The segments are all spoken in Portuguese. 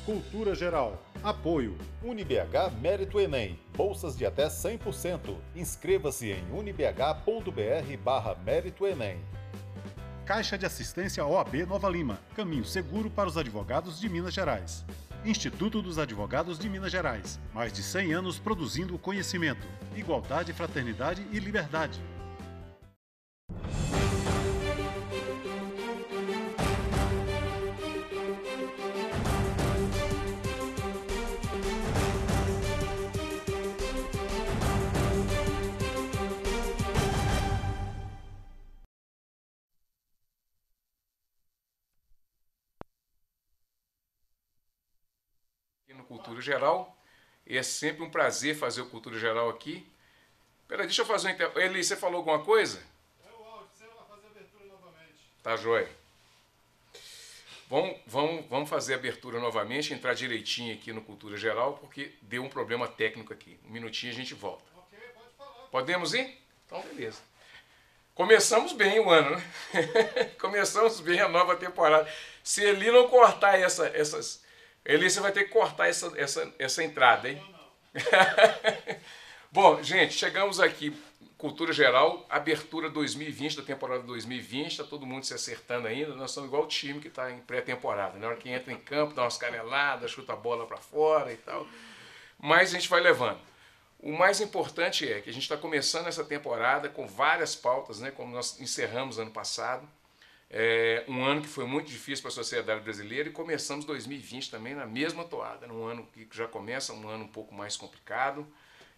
Cultura Geral. Apoio. UniBH Mérito Enem. Bolsas de até 100%. Inscreva-se em unibh.br/Mérito Enem. Caixa de Assistência OAB Nova Lima. Caminho seguro para os advogados de Minas Gerais. Instituto dos Advogados de Minas Gerais. Mais de 100 anos produzindo conhecimento, igualdade, fraternidade e liberdade. No Cultura Geral, e é sempre um prazer fazer o Cultura Geral aqui. Peraí, deixa eu fazer um Eli, você falou alguma coisa? É o áudio, você vai fazer a abertura novamente. Tá joia. Vamos fazer a abertura novamente, entrar direitinho aqui no Cultura Geral, porque deu um problema técnico aqui. Um minutinho a gente volta. Ok, pode falar. Podemos ir? Então, beleza. Começamos bem o ano, né? Começamos bem a nova temporada. Se Eli não cortar essas... Eli, você vai ter que cortar essa entrada, hein? Bom, gente, chegamos aqui, Cultura Geral, abertura 2020, da temporada 2020, está todo mundo se acertando ainda, nós somos igual o time que está em pré-temporada, na hora que entra em campo, dá umas caneladas, chuta a bola para fora e tal, mas a gente vai levando. O mais importante é que a gente está começando essa temporada com várias pautas, né, como nós encerramos ano passado, um ano que foi muito difícil para a sociedade brasileira, e começamos 2020 também na mesma toada, num ano que já começa um ano um pouco mais complicado,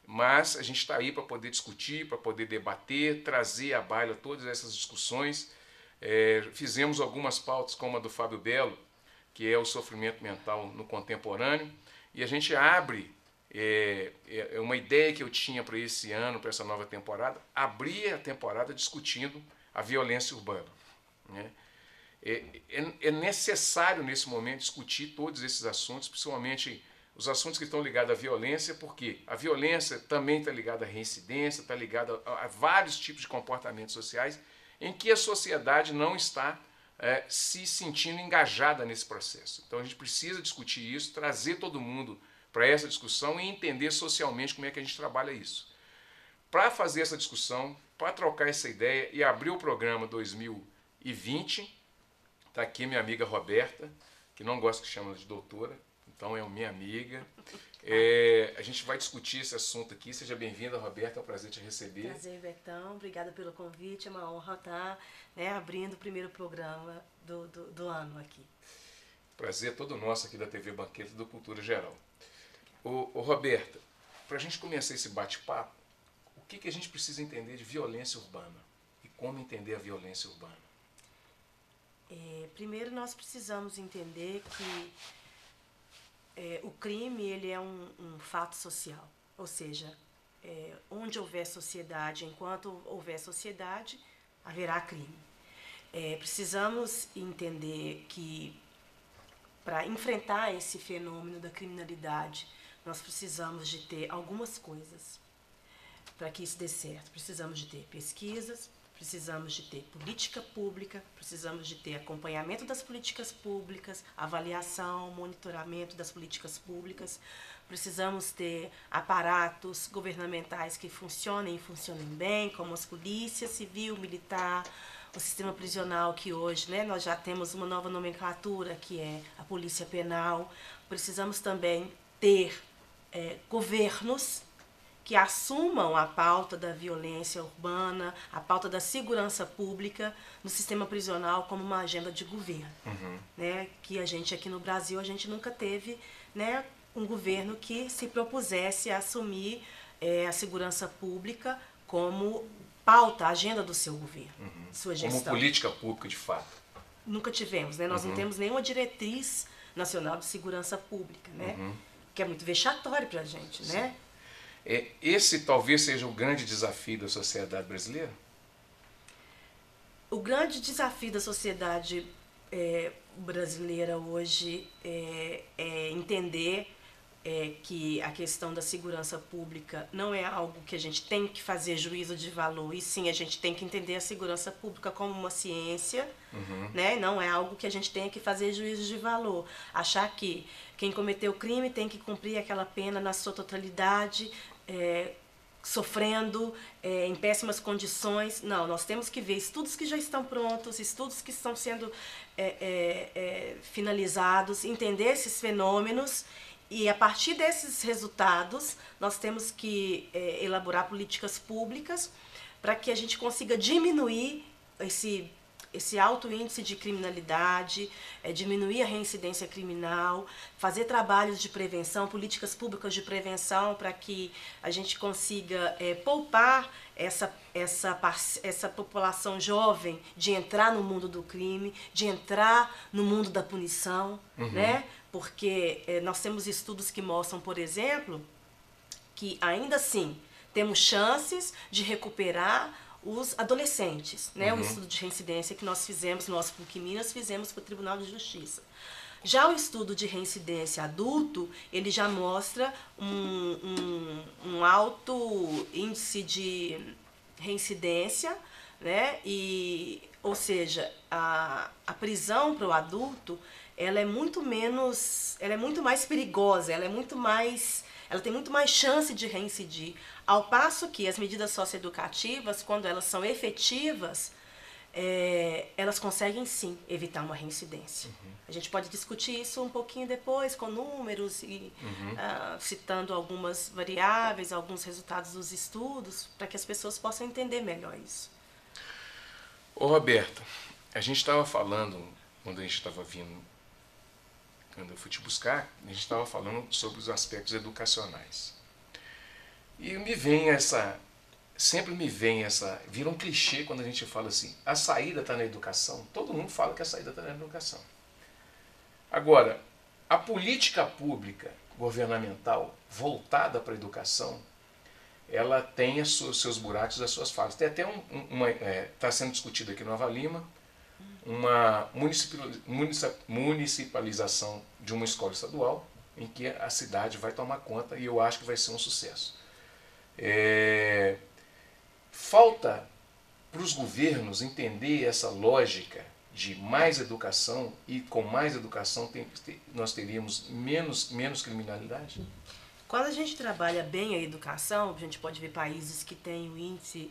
mas a gente está aí para poder discutir, para poder debater, trazer à baila todas essas discussões. Fizemos algumas pautas como a do Fábio Belo, que é o sofrimento mental no contemporâneo, e a gente abre uma ideia que eu tinha para esse ano, para essa nova temporada, abrir a temporada discutindo a violência urbana. É necessário nesse momento discutir todos esses assuntos, principalmente os assuntos que estão ligados à violência, porque a violência também está ligada à reincidência, está ligada a vários tipos de comportamentos sociais em que a sociedade não está se sentindo engajada nesse processo. Então a gente precisa discutir isso, trazer todo mundo para essa discussão e entender socialmente como é que a gente trabalha isso. Para fazer essa discussão, para trocar essa ideia e abrir o programa 2020, está aqui minha amiga Roberta, que não gosta que chama de doutora, então é minha amiga. A gente vai discutir esse assunto aqui. Seja bem-vinda, Roberta, é um prazer te receber. Prazer, Betão, obrigada pelo convite, é uma honra estar abrindo o primeiro programa do ano aqui. Prazer todo nosso aqui da TV Banquete do Cultura Geral. Roberta, para a gente começar esse bate-papo, o que a gente precisa entender de violência urbana e como entender a violência urbana? Primeiro nós precisamos entender que o crime ele é um fato social, ou seja, onde houver sociedade, enquanto houver sociedade, haverá crime. Precisamos entender que para enfrentar esse fenômeno da criminalidade, nós precisamos de ter algumas coisas para que isso dê certo. Precisamos de ter pesquisas, precisamos de ter política pública, precisamos de ter acompanhamento das políticas públicas, avaliação, monitoramento das políticas públicas, precisamos ter aparatos governamentais que funcionem e funcionem bem, como as polícias civil, militar, o sistema prisional, que hoje nós já temos uma nova nomenclatura, que é a polícia penal. Precisamos também ter governos que assumam a pauta da violência urbana, a pauta da segurança pública no sistema prisional como uma agenda de governo. Que a gente aqui no Brasil, a gente nunca teve um governo que se propusesse a assumir a segurança pública como pauta, a agenda do seu governo, sua gestão. Como política pública, de fato. Nunca tivemos, nós não temos nenhuma diretriz nacional de segurança pública, que é muito vexatório para a gente, Esse talvez seja o grande desafio da sociedade brasileira? O grande desafio da sociedade brasileira hoje é entender que a questão da segurança pública não é algo que a gente tem que fazer juízo de valor, e sim a gente tem que entender a segurança pública como uma ciência, né? Não é algo que a gente tenha que fazer juízo de valor. Achar que quem cometeu crime tem que cumprir aquela pena na sua totalidade, sofrendo em péssimas condições. Não, nós temos que ver estudos que já estão prontos, estudos que estão sendo finalizados, entender esses fenômenos. E a partir desses resultados, nós temos que elaborar políticas públicas para que a gente consiga diminuir esse alto índice de criminalidade, diminuir a reincidência criminal, fazer trabalhos de prevenção, políticas públicas de prevenção para que a gente consiga poupar essa população jovem de entrar no mundo do crime, de entrar no mundo da punição, né? Porque nós temos estudos que mostram, por exemplo, que ainda assim temos chances de recuperar os adolescentes, né? O estudo de reincidência que nós fizemos, nós PUC Minas fizemos para o Tribunal de Justiça. Já o estudo de reincidência adulto, ele já mostra um alto índice de reincidência, né? Ou seja, a prisão para o adulto, ela é muito mais perigosa, ela tem muito mais chance de reincidir. Ao passo que as medidas socioeducativas, quando elas são efetivas, elas conseguem sim evitar uma reincidência. A gente pode discutir isso um pouquinho depois, com números e citando algumas variáveis, alguns resultados dos estudos, para que as pessoas possam entender melhor isso. Ô Roberta, a gente estava falando, quando a gente estava vindo, quando eu fui te buscar, a gente estava falando sobre os aspectos educacionais. E sempre me vem vira um clichê quando a gente fala assim, a saída está na educação. Todo mundo fala que a saída está na educação. Agora, a política pública governamental voltada para a educação, ela tem seus buracos, as suas falhas. Tem até está sendo discutido aqui no Nova Lima, uma municipalização de uma escola estadual em que a cidade vai tomar conta, e eu acho que vai ser um sucesso. Falta para os governos entender essa lógica de mais educação, e com mais educação nós teríamos menos criminalidade? Quando a gente trabalha bem a educação, a gente pode ver países que têm o índice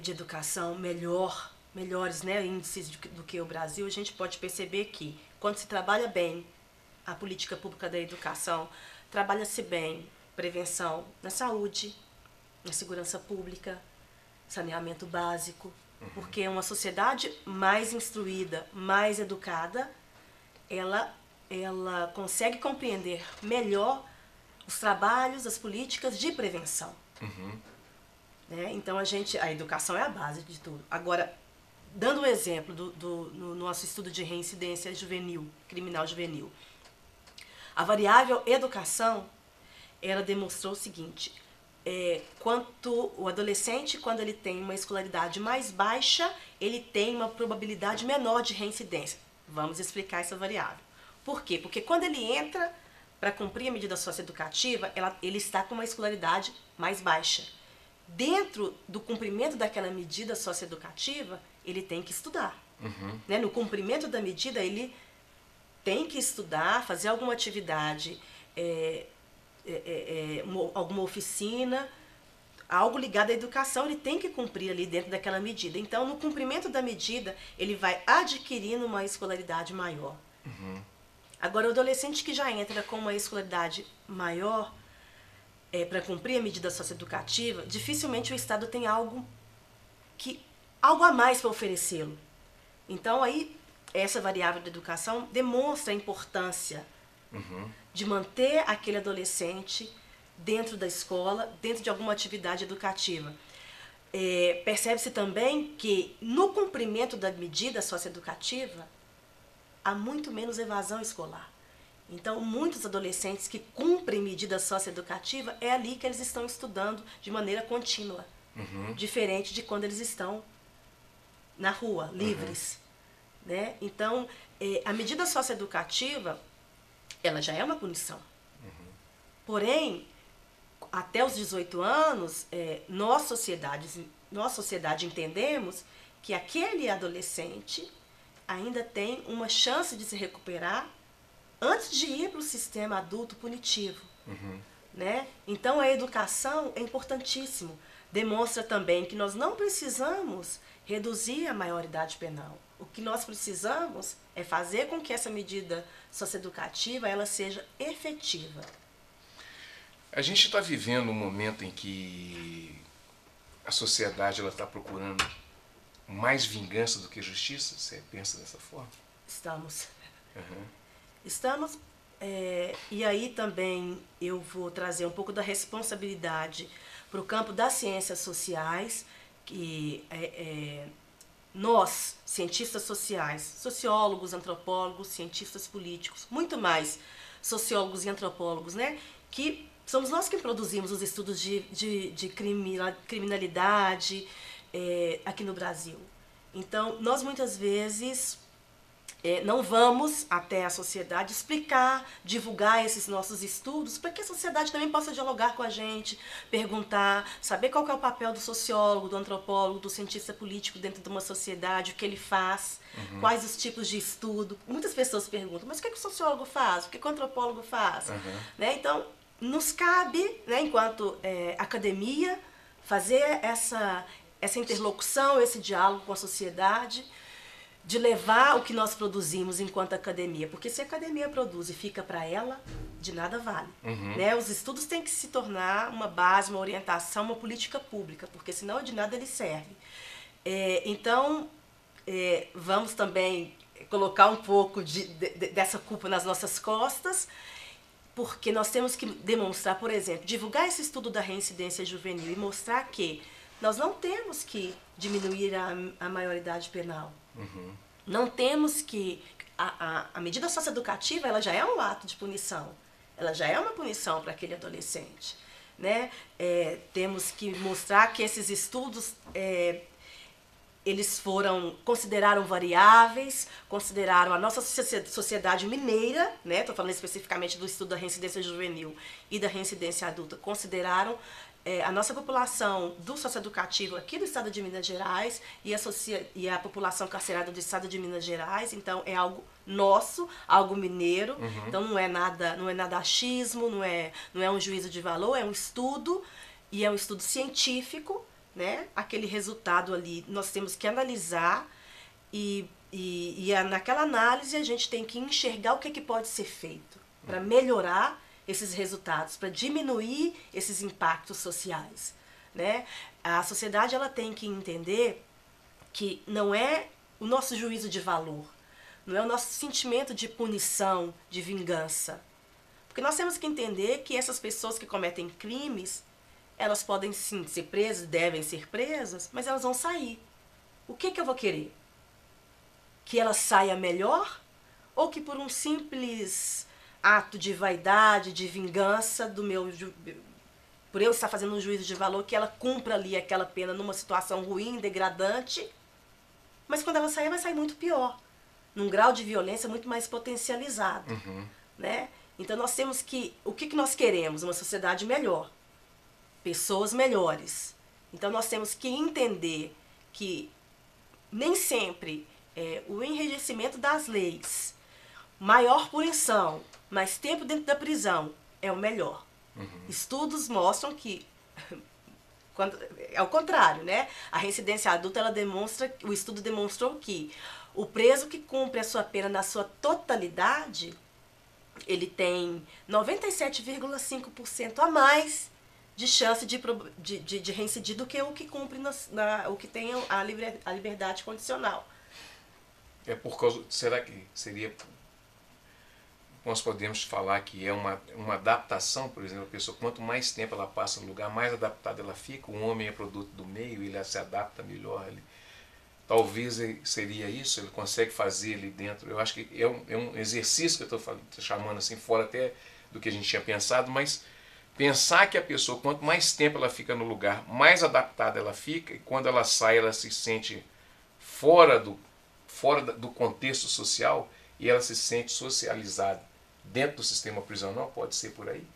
de educação melhores, né, índices do que o Brasil. A gente pode perceber que quando se trabalha bem a política pública da educação, trabalha-se bem prevenção na saúde, na segurança pública, saneamento básico, porque uma sociedade mais instruída, mais educada, ela consegue compreender melhor os trabalhos, as políticas de prevenção. Né? Então a educação é a base de tudo. Agora, dando o exemplo no nosso estudo de reincidência juvenil, criminal juvenil, a variável educação, ela demonstrou o seguinte: quanto o adolescente, quando ele tem uma escolaridade mais baixa, ele tem uma probabilidade menor de reincidência. Vamos explicar essa variável. Por quê? Porque quando ele entra para cumprir a medida socioeducativa, ele está com uma escolaridade mais baixa. Dentro do cumprimento daquela medida socioeducativa, ele tem que estudar. Né? No cumprimento da medida, ele tem que estudar, fazer alguma atividade, alguma oficina, algo ligado à educação, ele tem que cumprir ali dentro daquela medida. Então, no cumprimento da medida, ele vai adquirindo uma escolaridade maior. Agora, o adolescente que já entra com uma escolaridade maior, para cumprir a medida socioeducativa, dificilmente o Estado tem algo a mais para oferecê-lo. Então, aí, essa variável da educação demonstra a importância de manter aquele adolescente dentro da escola, dentro de alguma atividade educativa. Percebe-se também que, no cumprimento da medida socioeducativa, há muito menos evasão escolar. Então, muitos adolescentes que cumprem medida socioeducativa, é ali que eles estão estudando de maneira contínua, diferente de quando eles estão na rua, livres. Né? Então, a medida socioeducativa, ela já é uma punição. Porém, até os 18 anos, nós, sociedade, entendemos que aquele adolescente ainda tem uma chance de se recuperar antes de ir para o sistema adulto punitivo. Né? Então, a educação é importantíssimo. Demonstra também que nós não precisamos reduzir a maioridade penal. O que nós precisamos é fazer com que essa medida socioeducativa ela seja efetiva. A gente está vivendo um momento em que a sociedade está procurando mais vingança do que justiça? Você pensa dessa forma? Estamos. Estamos. E aí também eu vou trazer um pouco da responsabilidade para o campo das ciências sociais, que nós, cientistas sociais, sociólogos, antropólogos, cientistas políticos, muito mais sociólogos e antropólogos, né, que somos nós que produzimos os estudos de criminalidade aqui no Brasil. Então, nós muitas vezes não vamos até a sociedade explicar, divulgar esses nossos estudos, para que a sociedade também possa dialogar com a gente, perguntar, saber qual que é o papel do sociólogo, do antropólogo, do cientista político dentro de uma sociedade, o que ele faz, quais os tipos de estudo. Muitas pessoas perguntam, mas o que o sociólogo faz? O que o antropólogo faz? Né? Então, nos cabe, né, enquanto academia, fazer essa interlocução, esse diálogo com a sociedade, de levar o que nós produzimos enquanto academia. Porque se a academia produz e fica para ela, de nada vale. Né? Os estudos têm que se tornar uma base, uma orientação, uma política pública, porque senão de nada ele serve. Então, vamos também colocar um pouco dessa culpa nas nossas costas, porque nós temos que demonstrar, por exemplo, divulgar esse estudo da reincidência juvenil e mostrar que nós não temos que diminuir a maioridade penal. Não temos que... A medida socioeducativa ela já é um ato de punição. Ela já é uma punição para aquele adolescente. Né? Temos que mostrar que esses estudos... eles consideraram variáveis, consideraram a nossa sociedade mineira, né? Estou falando especificamente do estudo da reincidência juvenil e da reincidência adulta, consideraram a nossa população do socioeducativo aqui do estado de Minas Gerais e a população carcerária do estado de Minas Gerais. Então, é algo nosso, algo mineiro. Então, não é nada achismo, não é um juízo de valor, é um estudo, e é um estudo científico. Né? Aquele resultado ali nós temos que analisar e naquela análise a gente tem que enxergar o que pode ser feito para melhorar esses resultados, para diminuir esses impactos sociais. Né? A sociedade ela tem que entender que não é o nosso juízo de valor, não é o nosso sentimento de punição, de vingança. Porque nós temos que entender que essas pessoas que cometem crimes, elas podem sim ser presas, devem ser presas, mas elas vão sair. O que eu vou querer? Que ela saia melhor? Ou que por um simples ato de vaidade, de vingança, por eu estar fazendo um juízo de valor, que ela cumpra ali aquela pena numa situação ruim, degradante, mas quando ela sair, vai sair muito pior, num grau de violência muito mais potencializado. Né? Então nós temos que... O que nós queremos? Uma sociedade melhor. Pessoas melhores. Então nós temos que entender que nem sempre o enrijecimento das leis, maior punição, mais tempo dentro da prisão é o melhor. Estudos mostram que é o contrário, né? A reincidência adulta o estudo demonstrou que o preso que cumpre a sua pena na sua totalidade, ele tem 97,5% a mais de chance de reincidir do que o que cumpre o que tem a liberdade condicional. Por causa... Será que seria... Nós podemos falar que é uma adaptação, por exemplo, a pessoa, quanto mais tempo ela passa no lugar, mais adaptada ela fica. O homem é produto do meio, ele se adapta melhor. Talvez seria isso, ele consegue fazer ali dentro. Eu acho que é um exercício que eu estou chamando assim, fora até do que a gente tinha pensado, mas pensar que a pessoa, quanto mais tempo ela fica no lugar, mais adaptada ela fica, e quando ela sai, ela se sente fora do contexto social e ela se sente socializada dentro do sistema prisional, pode ser por aí?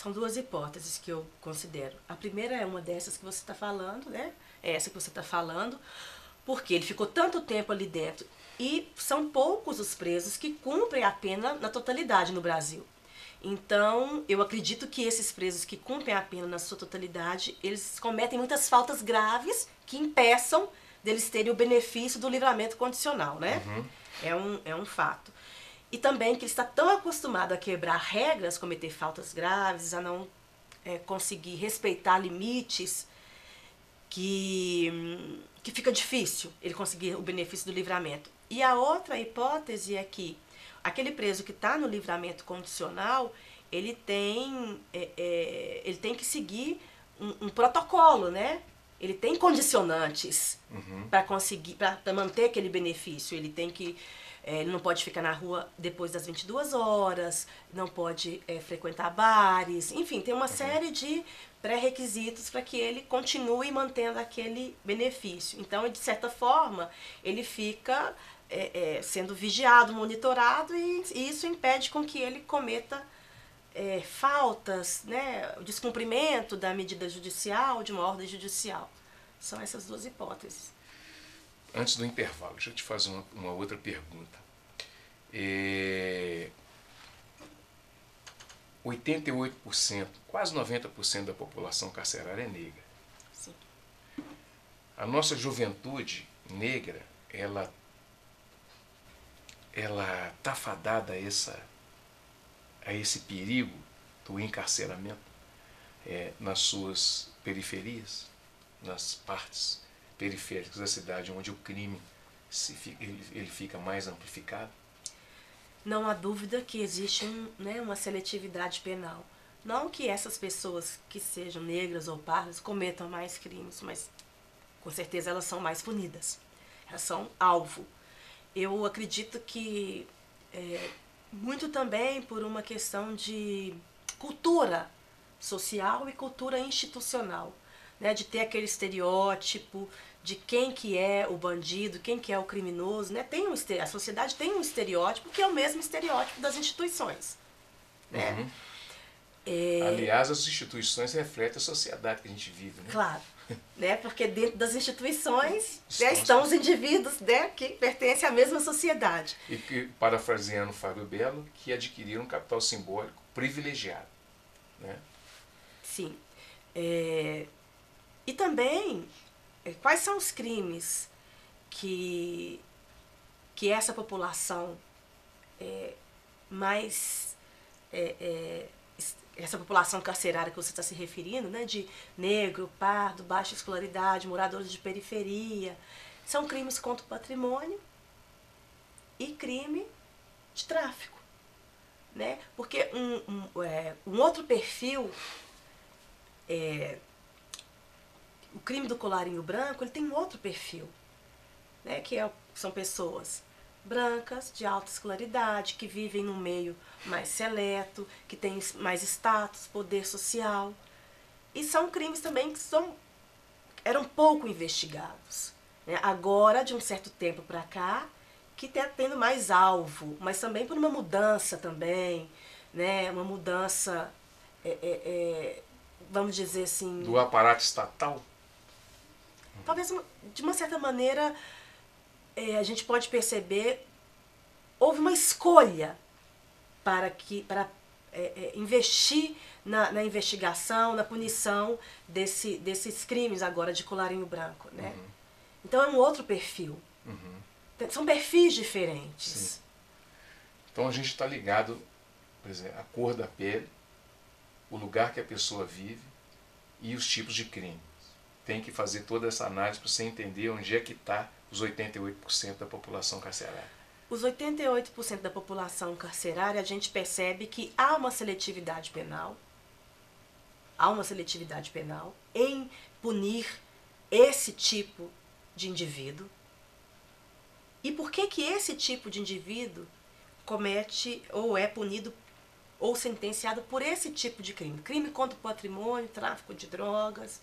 São duas hipóteses que eu considero. A primeira é uma dessas que você está falando, né? É essa que você está falando, porque ele ficou tanto tempo ali dentro e são poucos os presos que cumprem a pena na totalidade no Brasil. Então, eu acredito que esses presos que cumprem a pena na sua totalidade, eles cometem muitas faltas graves que impeçam deles terem o benefício do livramento condicional, né? É um fato. E também que ele está tão acostumado a quebrar regras, cometer faltas graves, a não conseguir respeitar limites, que fica difícil ele conseguir o benefício do livramento. E a outra hipótese é que aquele preso que está no livramento condicional, ele tem que seguir um protocolo, né? Ele tem condicionantes para conseguir, para manter aquele benefício. Ele tem que, ele não pode ficar na rua depois das 22 horas, não pode frequentar bares, enfim, tem uma série de pré-requisitos para que ele continue mantendo aquele benefício. Então, de certa forma, ele fica sendo vigiado, monitorado, e isso impede com que ele cometa faltas, né, o descumprimento da medida judicial, de uma ordem judicial. São essas duas hipóteses. Antes do intervalo, deixa eu te fazer uma outra pergunta. 88%, quase 90% da população carcerária é negra. Sim. A nossa juventude negra, ela está fadada a esse perigo do encarceramento nas suas periferias, nas partes periféricas da cidade, onde o crime ele fica mais amplificado. Não há dúvida que existe uma seletividade penal. Não que essas pessoas que sejam negras ou pardas cometam mais crimes, mas com certeza elas são mais punidas. Elas são alvo. Eu acredito que muito também por uma questão de cultura social e cultura institucional, né? De ter aquele estereótipo de quem que é o bandido, quem que é o criminoso, né? A sociedade tem um estereótipo que é o mesmo estereótipo das instituições, né? Aliás, as instituições refletem a sociedade que a gente vive, né? Claro, né? Porque dentro das instituições estão os indivíduos, né, que pertencem à mesma sociedade. E que, parafraseando Fábio Belo, que adquiriram um capital simbólico privilegiado, né? Sim. E também, quais são os crimes que essa população essa população carcerária que você está se referindo, né, de negro, pardo, baixa escolaridade, moradores de periferia, são crimes contra o patrimônio e crime de tráfico, né? Porque um outro perfil, o crime do colarinho branco, ele tem um outro perfil, né, que são pessoas brancas, de alta escolaridade, que vivem num meio mais seleto, que têm mais status, poder social. E são crimes também que eram pouco investigados, né? Agora, de um certo tempo para cá, que está tendo mais alvo, mas também por uma mudança também, né? Uma mudança, vamos dizer assim... Do aparato estatal? Talvez, de uma certa maneira, a gente pode perceber, houve uma escolha para investir na investigação, na punição desses crimes agora de colarinho branco, né? Então é um outro perfil. São perfis diferentes. Sim. Então a gente está ligado, por exemplo, à cor da pele, o lugar que a pessoa vive e os tipos de crime. Tem que fazer toda essa análise para você entender onde é que está os 88% da população carcerária. Os 88% da população carcerária, a gente percebe que há uma seletividade penal. Há uma seletividade penal em punir esse tipo de indivíduo. E por que esse tipo de indivíduo comete ou é punido ou sentenciado por esse tipo de crime? Crime contra o patrimônio, tráfico de drogas,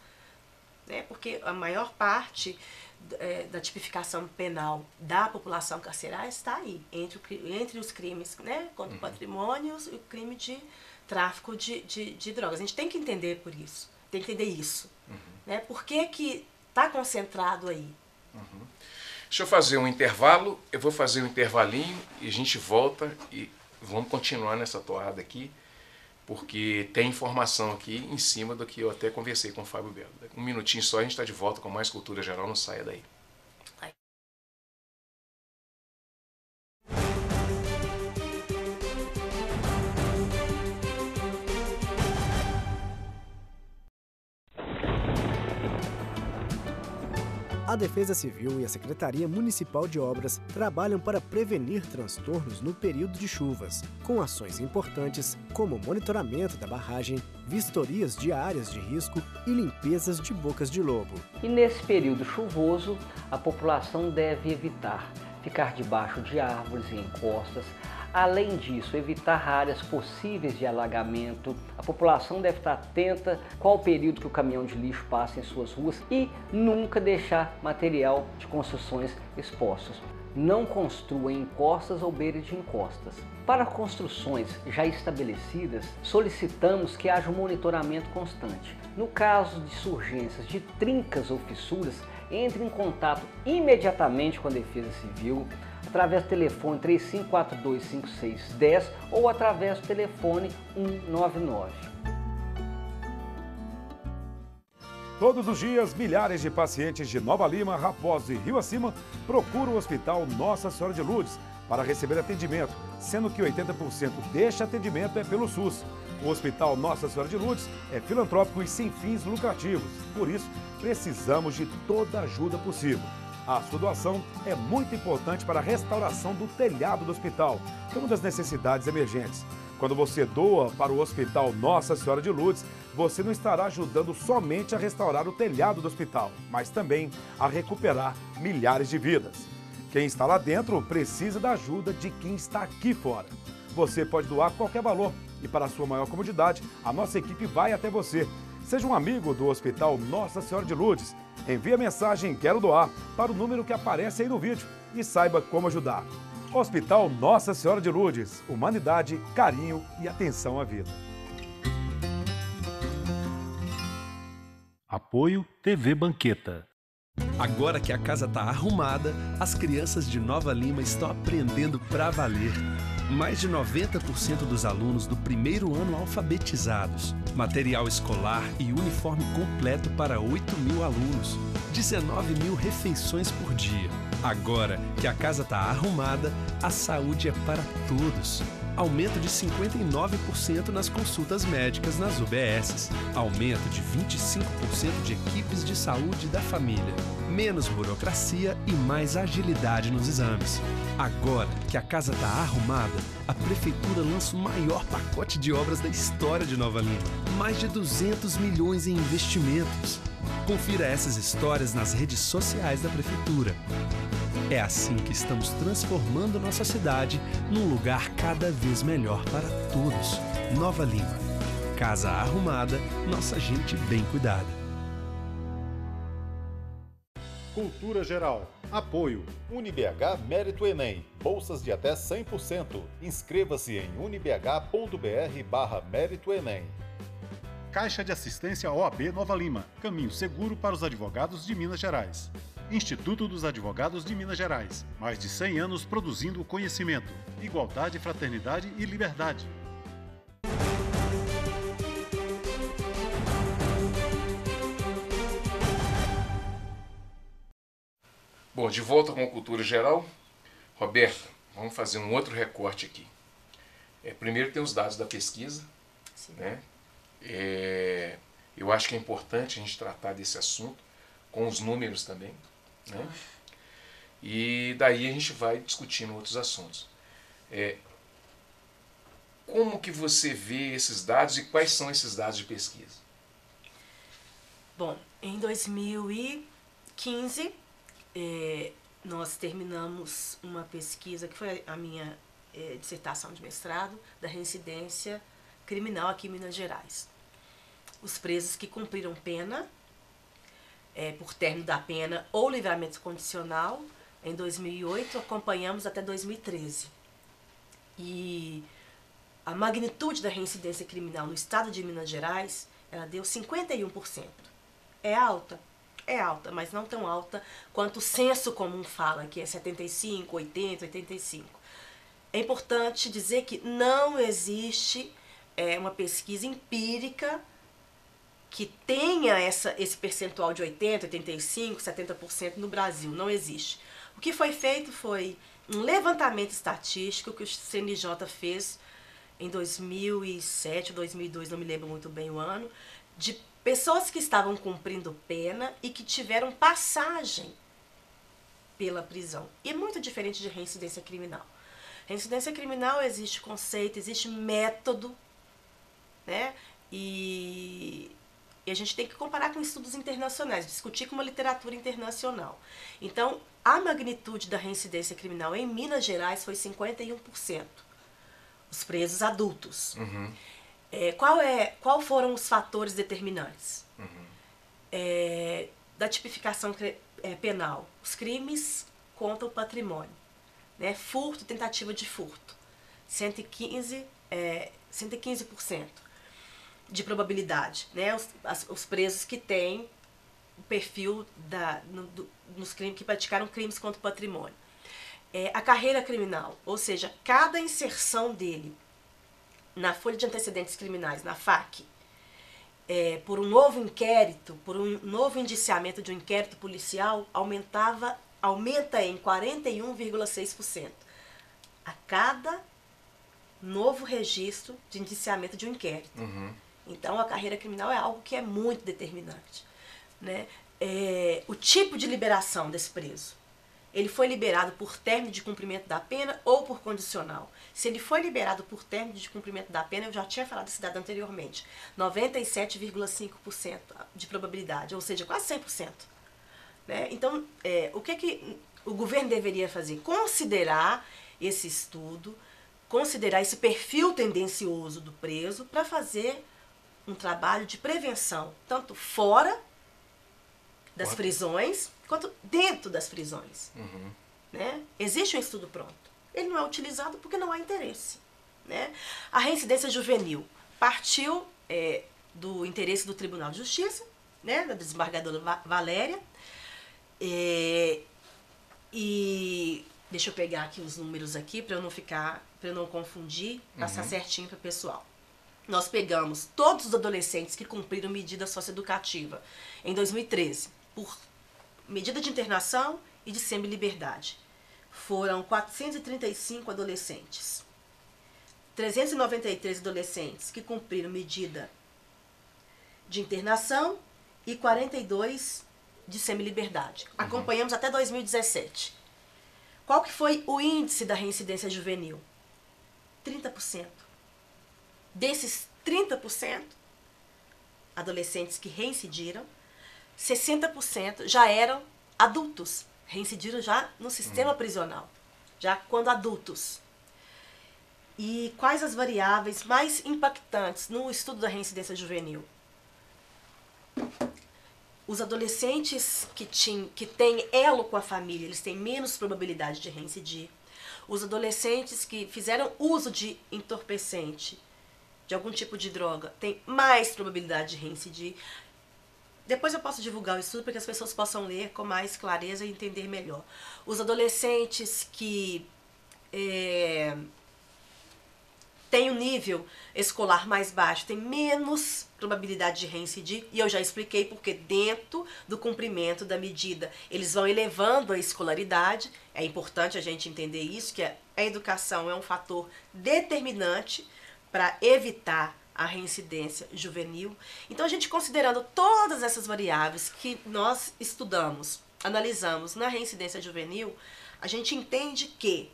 né? Porque a maior parte da tipificação penal da população carcerária está aí, entre os crimes, né, contra o patrimônio e o crime de tráfico de drogas. A gente tem que entender por isso, tem que entender isso. Né? Por que está concentrado aí? Deixa eu fazer um intervalo, eu vou fazer um intervalinho e a gente volta e vamos continuar nessa toada aqui, porque tem informação aqui em cima do que eu até conversei com o Fábio Belo. Um minutinho só, a gente está de volta com mais Cultura Geral, não saia daí. A Defesa Civil e a Secretaria Municipal de Obras trabalham para prevenir transtornos no período de chuvas, com ações importantes como monitoramento da barragem, vistorias de áreas de risco e limpezas de bocas de lobo. E nesse período chuvoso, a população deve evitar ficar debaixo de árvores e encostas. Além disso, evitar áreas possíveis de alagamento. A população deve estar atenta qual o período que o caminhão de lixo passa em suas ruas e nunca deixar material de construções expostos. Não construa em encostas ou beiras de encostas. Para construções já estabelecidas, solicitamos que haja um monitoramento constante. No caso de surgências de trincas ou fissuras, entre em contato imediatamente com a Defesa Civil, através do telefone 35425610 ou através do telefone 199. Todos os dias, milhares de pacientes de Nova Lima, Raposo e Rio Acima procuram o Hospital Nossa Senhora de Lourdes para receber atendimento, sendo que 80% deste atendimento é pelo SUS. O Hospital Nossa Senhora de Lourdes é filantrópico e sem fins lucrativos, por isso precisamos de toda a ajuda possível. A sua doação é muito importante para a restauração do telhado do hospital, que é uma das necessidades emergentes. Quando você doa para o Hospital Nossa Senhora de Lourdes, você não estará ajudando somente a restaurar o telhado do hospital, mas também a recuperar milhares de vidas. Quem está lá dentro precisa da ajuda de quem está aqui fora. Você pode doar qualquer valor e, para a sua maior comodidade, a nossa equipe vai até você. Seja um amigo do Hospital Nossa Senhora de Lourdes. Envie a mensagem "Quero doar" para o número que aparece aí no vídeo e saiba como ajudar. Hospital Nossa Senhora de Lourdes. Humanidade, carinho e atenção à vida. Apoio TV Banqueta. Agora que a casa está arrumada, as crianças de Nova Lima estão aprendendo pra valer. Mais de 90% dos alunos do primeiro ano alfabetizados. Material escolar e uniforme completo para 8.000 alunos. 19.000 refeições por dia. Agora que a casa está arrumada, a saúde é para todos. Aumento de 59% nas consultas médicas nas UBSs. Aumento de 25% de equipes de saúde da família. Menos burocracia e mais agilidade nos exames. Agora que a casa está arrumada, a Prefeitura lança o maior pacote de obras da história de Nova Lima. Mais de 200 milhões em investimentos. Confira essas histórias nas redes sociais da Prefeitura. É assim que estamos transformando nossa cidade num lugar cada vez melhor para todos. Nova Lima. Casa arrumada, nossa gente bem cuidada. Cultura Geral. Apoio. UniBH Mérito Enem. Bolsas de até 100%. Inscreva-se em unibh.br/Mérito Enem. Caixa de Assistência OAB Nova Lima. Caminho seguro para os advogados de Minas Gerais. Instituto dos Advogados de Minas Gerais. Mais de 100 anos produzindo conhecimento, igualdade, fraternidade e liberdade. Bom, de volta com a Cultura Geral. Roberta, vamos fazer um outro recorte aqui. Primeiro tem os dados da pesquisa. Sim. Né? Eu acho que é importante a gente tratar desse assunto com os números também. Né? E daí a gente vai discutindo outros assuntos. Como que você vê esses dados e quais são esses dados de pesquisa? Bom, em 2015, nós terminamos uma pesquisa que foi a minha dissertação de mestrado da reincidência criminal aqui em Minas Gerais. Os presos que cumpriram pena por término da pena ou livramento condicional. Em 2008, acompanhamos até 2013. E a magnitude da reincidência criminal no estado de Minas Gerais, ela deu 51%. É alta, mas não tão alta quanto o senso comum fala, que é 75, 80, 85. É importante dizer que não existe uma pesquisa empírica que tenha esse percentual de 80, 85, 70% no Brasil. Não existe. O que foi feito foi um levantamento estatístico que o CNJ fez em 2007, 2002, não me lembro muito bem o ano, de pessoas que estavam cumprindo pena e que tiveram passagem pela prisão. E é muito diferente de reincidência criminal. Reincidência criminal existe conceito, existe método, né? E a gente tem que comparar com estudos internacionais, discutir com uma literatura internacional. Então, a magnitude da reincidência criminal em Minas Gerais foi 51%. Os presos adultos. Uhum. Qual foram os fatores determinantes? Uhum. Da tipificação penal. Os crimes contra o patrimônio. Né? Furto, tentativa de furto. 115% de probabilidade. Né? Os presos que têm o perfil nos crimes, que praticaram crimes contra o patrimônio. A carreira criminal, ou seja, cada inserção dele na folha de antecedentes criminais, na FAC, por um novo inquérito, por um novo indiciamento de um inquérito policial, aumenta em 41,6% a cada novo registro de indiciamento de um inquérito. Uhum. Então, a carreira criminal é algo que é muito determinante. Né? O tipo de liberação desse preso. Ele foi liberado por término de cumprimento da pena ou por condicional. Se ele foi liberado por término de cumprimento da pena, eu já tinha falado desse dado anteriormente, 97,5% de probabilidade, ou seja, quase 100%. Né? Então, o que o governo deveria fazer? Considerar esse estudo, considerar esse perfil tendencioso do preso para fazer um trabalho de prevenção, tanto fora das prisões, quanto dentro das prisões. Uhum. Né? Existe um estudo pronto. Ele não é utilizado porque não há interesse. Né? A reincidência juvenil partiu do interesse do Tribunal de Justiça, né? Da desembargadora Valéria. E deixa eu pegar aqui os números aqui para eu não confundir, passar certinho para o pessoal. Nós pegamos todos os adolescentes que cumpriram medida socioeducativa em 2013, por medida de internação e de semi-liberdade. Foram 435 adolescentes. 393 adolescentes que cumpriram medida de internação e 42 de semi-liberdade. Acompanhamos até 2017. Qual que foi o índice da reincidência juvenil? 30%. Desses 30%, adolescentes que reincidiram, 60% já eram adultos, reincidiram já no sistema prisional, já quando adultos. E quais as variáveis mais impactantes no estudo da reincidência juvenil? Os adolescentes que têm elo com a família, eles têm menos probabilidade de reincidir. Os adolescentes que fizeram uso de entorpecente, de algum tipo de droga, têm mais probabilidade de reincidir. Depois eu posso divulgar o estudo para que as pessoas possam ler com mais clareza e entender melhor. Os adolescentes que têm um nível escolar mais baixo têm menos probabilidade de reincidir, e eu já expliquei porque dentro do cumprimento da medida eles vão elevando a escolaridade. É importante a gente entender isso, que a educação é um fator determinante para evitar a reincidência juvenil. Então, a gente considerando todas essas variáveis que nós estudamos, analisamos na reincidência juvenil, a gente entende que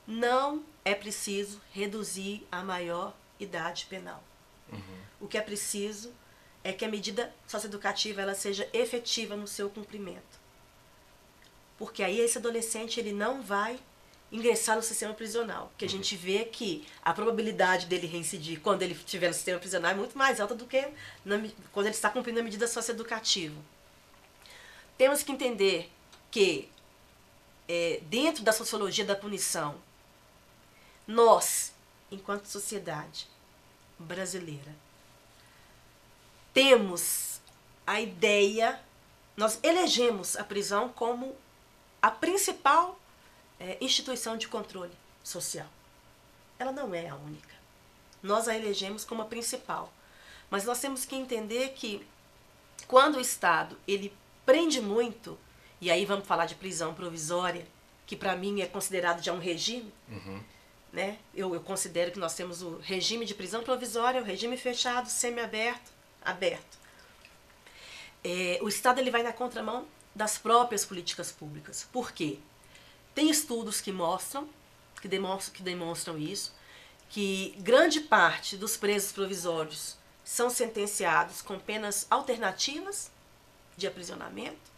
não é preciso reduzir a maior idade penal. O que é preciso é que a medida socioeducativa ela seja efetiva no seu cumprimento. Porque aí esse adolescente ele não vai ingressar no sistema prisional. Porque a gente vê que a probabilidade dele reincidir quando ele estiver no sistema prisional é muito mais alta do que quando ele está cumprindo a medida socioeducativa. temos que entender que, dentro da sociologia da punição, nós, enquanto sociedade brasileira, temos a ideia, nós elegemos a prisão como a principal instituição de controle social. Ela não é a única. Nós a elegemos como a principal. Mas nós temos que entender que quando o Estado ele prende muito, e aí vamos falar de prisão provisória, que para mim é considerado já um regime, né? Eu considero que nós temos o regime de prisão provisória, o regime fechado, semiaberto, aberto. O Estado ele vai na contramão das próprias políticas públicas. Por quê? Tem estudos que demonstram isso, que grande parte dos presos provisórios são sentenciados com penas alternativas de aprisionamento,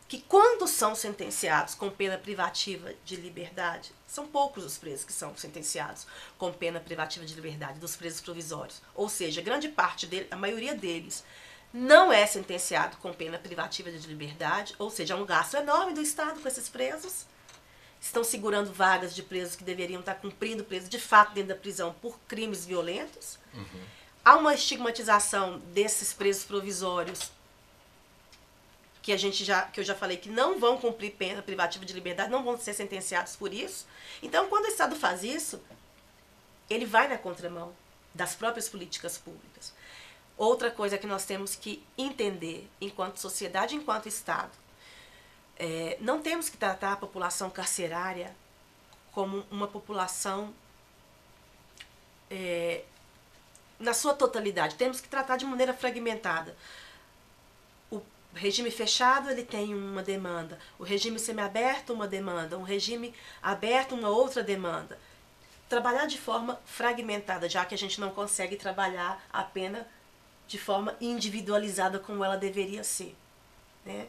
que quando são sentenciados com pena privativa de liberdade, são poucos os presos que são sentenciados com pena privativa de liberdade, dos presos provisórios. Ou seja, grande parte deles, a maioria deles, não é sentenciado com pena privativa de liberdade, ou seja, há um gasto enorme do Estado com esses presos. Estão segurando vagas de presos que deveriam estar cumprindo preso de fato dentro da prisão por crimes violentos. Há uma estigmatização desses presos provisórios que eu já falei que não vão cumprir pena privativa de liberdade, não vão ser sentenciados por isso. Então, quando o Estado faz isso, ele vai na contramão das próprias políticas públicas. Outra coisa que nós temos que entender enquanto sociedade, enquanto Estado, não temos que tratar a população carcerária como uma população na sua totalidade. Temos que tratar de maneira fragmentada. O regime fechado ele tem uma demanda, o regime semiaberto uma demanda, um regime aberto uma outra demanda. Trabalhar de forma fragmentada, já que a gente não consegue trabalhar a pena de forma individualizada como ela deveria ser, né?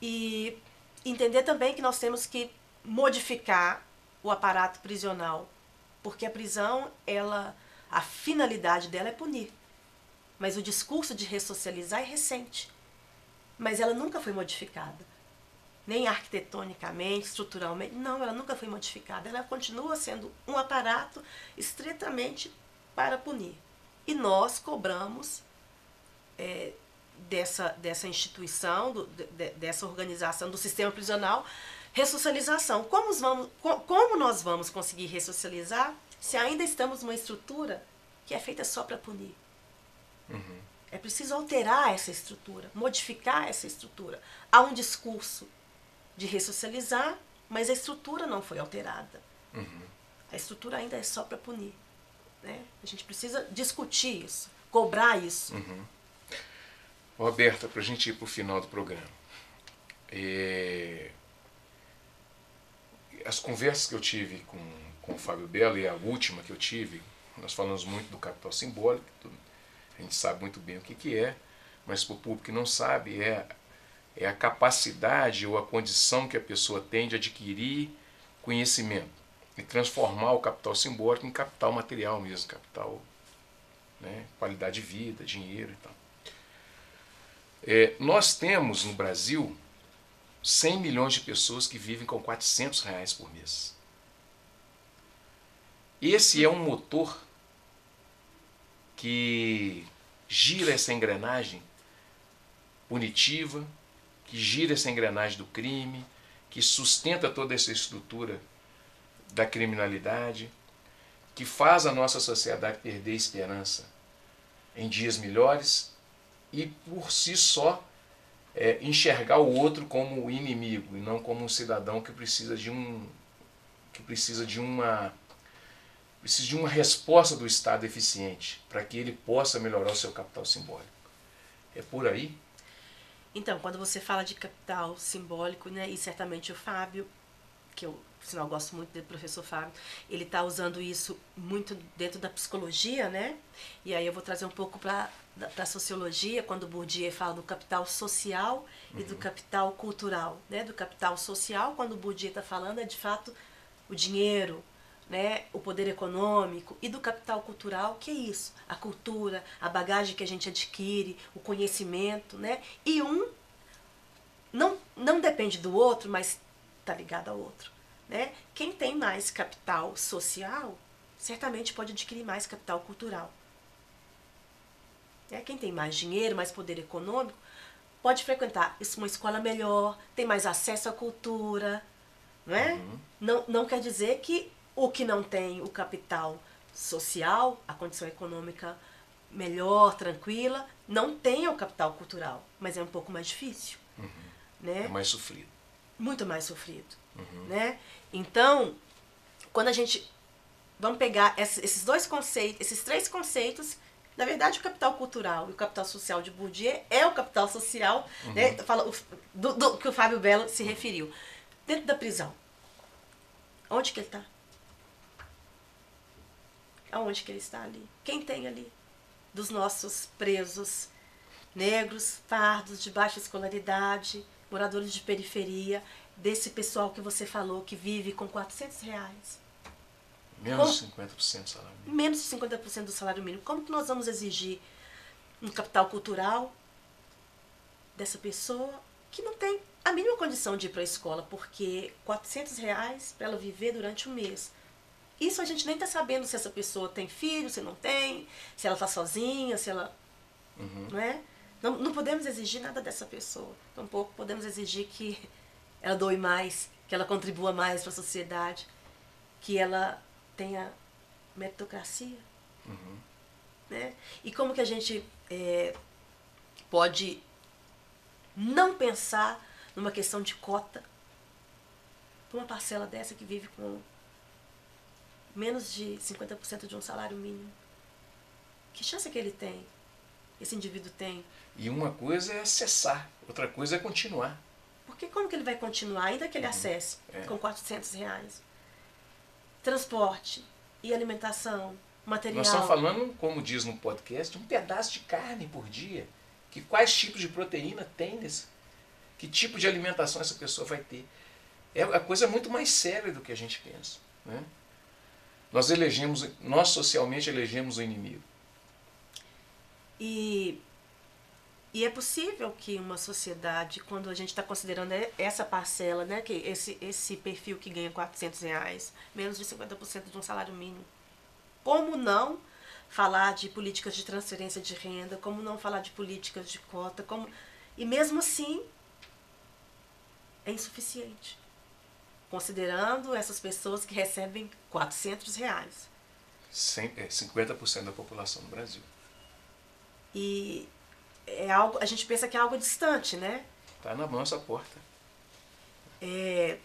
E entender também que nós temos que modificar o aparato prisional, porque a prisão, a finalidade dela é punir, mas o discurso de ressocializar é recente, mas ela nunca foi modificada, nem arquitetonicamente, estruturalmente, não, ela nunca foi modificada, ela continua sendo um aparato estritamente para punir, e nós cobramos dessa instituição, dessa organização do sistema prisional, ressocialização. Como nós vamos conseguir ressocializar se ainda estamos numa estrutura que é feita só para punir? É preciso alterar essa estrutura, modificar essa estrutura. Há um discurso de ressocializar, mas a estrutura não foi alterada. A estrutura ainda é só para punir, né? A gente precisa discutir isso, cobrar isso. Roberta, para a gente ir para o final do programa, as conversas que eu tive com o Fábio Belo e a última que eu tive, nós falamos muito do capital simbólico, a gente sabe muito bem o que é, mas para o público que não sabe, é a capacidade ou a condição que a pessoa tem de adquirir conhecimento e transformar o capital simbólico em capital material mesmo, capital, né, qualidade de vida, dinheiro e tal. Nós temos no Brasil 100 milhões de pessoas que vivem com R$400 por mês. Esse é um motor que gira essa engrenagem punitiva, que gira essa engrenagem do crime, que sustenta toda essa estrutura da criminalidade, que faz a nossa sociedade perder esperança em dias melhores e por si só enxergar o outro como inimigo e não como um cidadão que precisa de uma resposta do Estado eficiente para que ele possa melhorar o seu capital simbólico. É por aí? Então, quando você fala de capital simbólico, né, e certamente o Fábio, que eu, por sinal, gosto muito do professor Fábio, ele está usando isso muito dentro da psicologia, né? E aí eu vou trazer um pouco para a sociologia, quando Bourdieu fala do capital social e do capital cultural, né? Do capital social, quando Bourdieu está falando, é de fato o dinheiro, né, o poder econômico e do capital cultural, que é isso, a cultura, a bagagem que a gente adquire, o conhecimento, né, e um não depende do outro, mas está ligado ao outro, né? Quem tem mais capital social, certamente pode adquirir mais capital cultural. Quem tem mais dinheiro, mais poder econômico, pode frequentar uma escola melhor, tem mais acesso à cultura, não é? Não quer dizer que o que não tem o capital social, a condição econômica melhor, tranquila, não tenha o capital cultural, mas é um pouco mais difícil. Né? É mais sofrido. Muito mais sofrido. Né? Então, quando a gente... Vamos pegar esses dois conceitos, esses três conceitos. Na verdade, o capital cultural e o capital social de Bourdieu é o capital social, né? Fala, do que o Fábio Belo se referiu. Dentro da prisão. Onde que ele está? Aonde que ele está ali? Quem tem ali? Dos nossos presos negros, pardos, de baixa escolaridade, moradores de periferia, desse pessoal que você falou que vive com R$400. Menos de 50% do salário mínimo. Menos de 50% do salário mínimo. Como que nós vamos exigir um capital cultural dessa pessoa que não tem a mínima condição de ir para a escola, porque R$400 para ela viver durante um mês. Isso a gente nem está sabendo se essa pessoa tem filho, se não tem, se ela está sozinha, se ela... Não é? Não podemos exigir nada dessa pessoa. Tampouco podemos exigir que ela doe mais, que ela contribua mais para a sociedade, que ela tenha meritocracia. Né? E como que a gente pode não pensar numa questão de cota para uma parcela dessa que vive com menos de 50% de um salário mínimo? Que chance que ele tem? Esse indivíduo tem? E uma coisa é acessar, outra coisa é continuar. Porque como que ele vai continuar, ainda que ele acesse com R$400? Transporte e alimentação, material. Nós estamos falando, como diz no podcast, um pedaço de carne por dia. Quais tipos de proteína tem nesse? Que tipo de alimentação essa pessoa vai ter? A coisa é muito mais séria do que a gente pensa. Né? Nós socialmente elegemos o inimigo. E é possível que uma sociedade, quando a gente está considerando essa parcela, né, que esse perfil que ganha R$400, menos de 50% de um salário mínimo, como não falar de políticas de transferência de renda, como não falar de políticas de cota, e mesmo assim é insuficiente, considerando essas pessoas que recebem R$400. 50% da população do Brasil. E é algo, a gente pensa que é algo distante, né? Está na nossa porta. É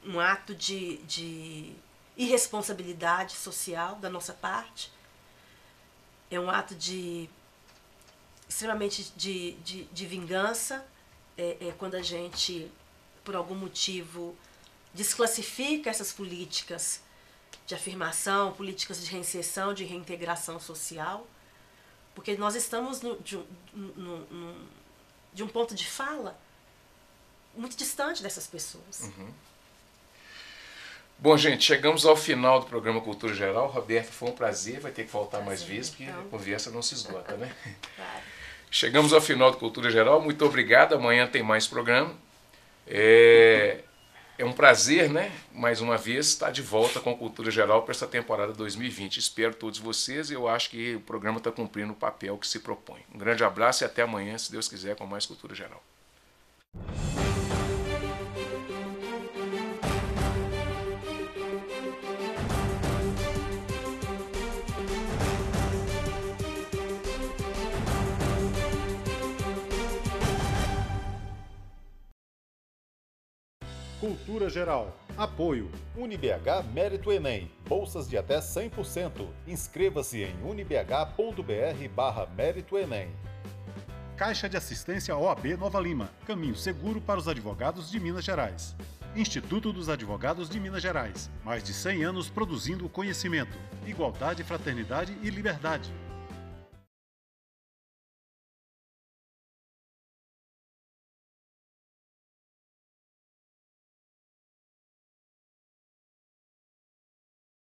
um ato de irresponsabilidade social da nossa parte. É um ato extremamente de vingança. Quando a gente, por algum motivo, desclassifica essas políticas de afirmação, políticas de reinserção, de reintegração social, porque nós estamos de um ponto de fala muito distante dessas pessoas. Bom, gente, chegamos ao final do programa Cultura Geral. Roberto, foi um prazer, vai ter que voltar mais vezes, porque a conversa não se esgota, né? Claro. Chegamos ao final do Cultura Geral, muito obrigado, amanhã tem mais programa. É um prazer, né, mais uma vez, estar de volta com Cultura Geral para essa temporada 2020. Espero todos vocês e eu acho que o programa está cumprindo o papel que se propõe. Um grande abraço e até amanhã, se Deus quiser, com mais Cultura Geral. Cultura Geral. Apoio. UniBH Mérito Enem. Bolsas de até 100%. Inscreva-se em unibh.br/Mérito Enem. Caixa de Assistência OAB Nova Lima. Caminho seguro para os advogados de Minas Gerais. Instituto dos Advogados de Minas Gerais. Mais de 100 anos produzindo conhecimento, igualdade, fraternidade e liberdade.